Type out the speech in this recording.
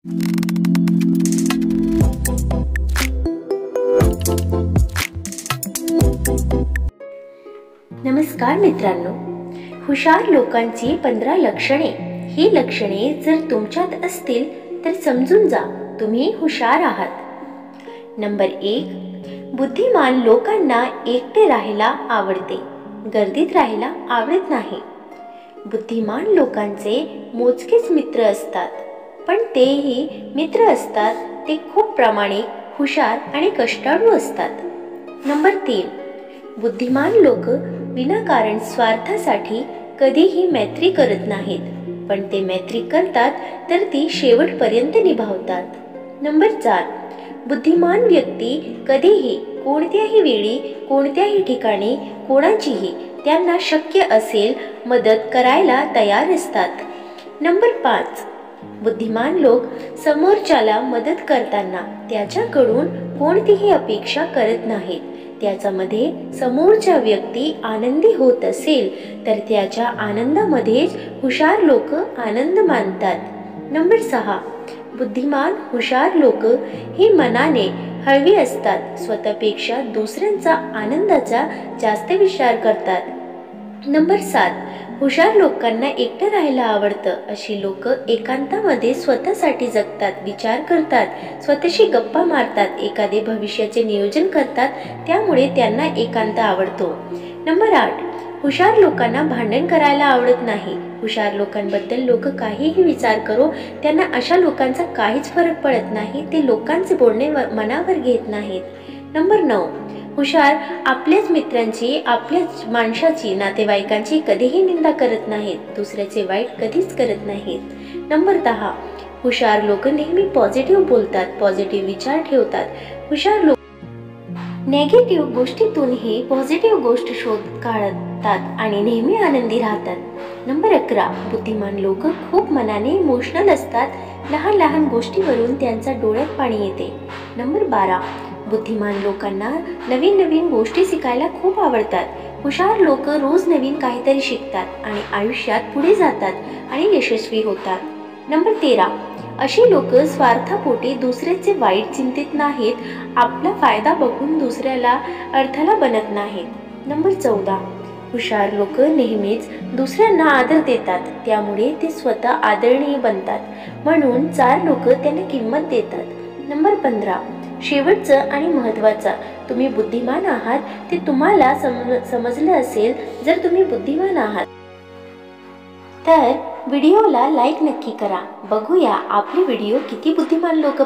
नमस्कार मित्रांनो, हुशार लोकांची 15 लक्षणे। ही लक्षणे जर तुमच्यात असतील तर समजून जा तुम्ही हुशार आहात। नंबर 1, बुद्धिमान लोकांना एकटे राहायला आवडते, गर्दीत राहायला आवडत नाही। बुद्धिमान लोकांचे मोजकेच मित्र असतात, पण तेही मित्र असतात ते खूप प्रामाणिक, हुशार आणि कष्टाळू असतात। नंबर 3, बुद्धिमान लोक विनाकारण स्वार्थासाठी कधीही मैत्री करत नाहीत, पण ते मैत्री करतात तर ती शेवटपर्यंत निभावतात। नंबर 4, बुद्धिमान व्यक्ती कधीही कोणत्याही वेळी कोणत्याही ठिकाणी कोणाचीही त्यांना शक्य असेल मदत करायला तयार असतात। नंबर 5, बुद्धिमान लोक समोरच्याला मदत करताना त्याच्याकडून कोणतीही अपेक्षा करत नाहीत। त्याच्यामध्ये समोरच्या व्यक्ती आनंदी होत असेल तर त्याच्या आनंदामध्येच हुशार लोक आनंद मानतात। नंबर 6, बुद्धिमान हुशार लोक ही मनाने हळवी असतात, स्वतःपेक्षा दुसऱ्यांचा आनंदाचा जास्त विचार करतात। नंबर 7, हुशार लोकांना एकटं राहायला आवडतं। अशी लोक एकांतामध्ये स्वतःसाठी जगतात, विचार करतात, स्वतःशी गप्पा मारतात, एखादे भविष्याचे नियोजन करतात, त्यामुळे त्यांना एकांत आवडतो। नंबर 8, हुशार लोकांना भांडण करायला आवडत नाही। हुशार लोकांबद्दल लोक काहीही विचार करो, त्यांना अशा लोकांचा काहीच फरक पडत नाही, ते लोकांचे बोलणे मनावर घेत नाहीत। नंबर 9, हुशार आपल्याच मित्रांची, आपल्याच माणसाची, नातेवाईकांची कधीही निंदा करत नाहीत, दुसऱ्याचे वाईट कधीच करत नाहीत। नंबर 10, हुशार लोक नेहमी पॉझिटिव्ह बोलतात, पॉझिटिव्ह विचार ठेवतात। हुशार लोक नेगेटिव्ह गोष्टीतूनही पॉझिटिव्ह गोष्ट शोध काढतात आणि नेहमी आनंदी राहतात। नंबर 11, बुद्धिमान लोक खूप मनाने इमोशनल असतात, लहान लहान गोष्टीवरून त्यांच्या डोळ्यात पाणी येते। नंबर 12, बुद्धिमान लोकांना नवीन नवीन गोष्टी शिकायला खूप आवडतात। हुशार लोक रोज नवीन काहीतरी शिकतात आणि आयुष्यात पुढे जातात आणि यशस्वी होतात। नंबर 13, अशी लोक स्वार्थापोटी दुसऱ्याचे वाईट चिंतित नाहीत, आपला फायदा बघून दुसऱ्याला अडथळा बनत नाहीत। नंबर 14, हुशार लोक नेहमीच दुसऱ्यांना आदर देतात, त्यामुळे ते स्वतः आदरणीय बनतात, म्हणून 4 लोक त्यांना किंमत देतात। नंबर 15, शेवटचं आणि महत्त्वाचं, तुम्ही बुद्धिमान आहात ते तुम्हाला समजलं असेल जर तुम्ही बुद्धिमान आहात तर व्हिडिओला लाईक नक्की करा। बघूया आपले व्हिडिओ किती बुद्धिमान लोक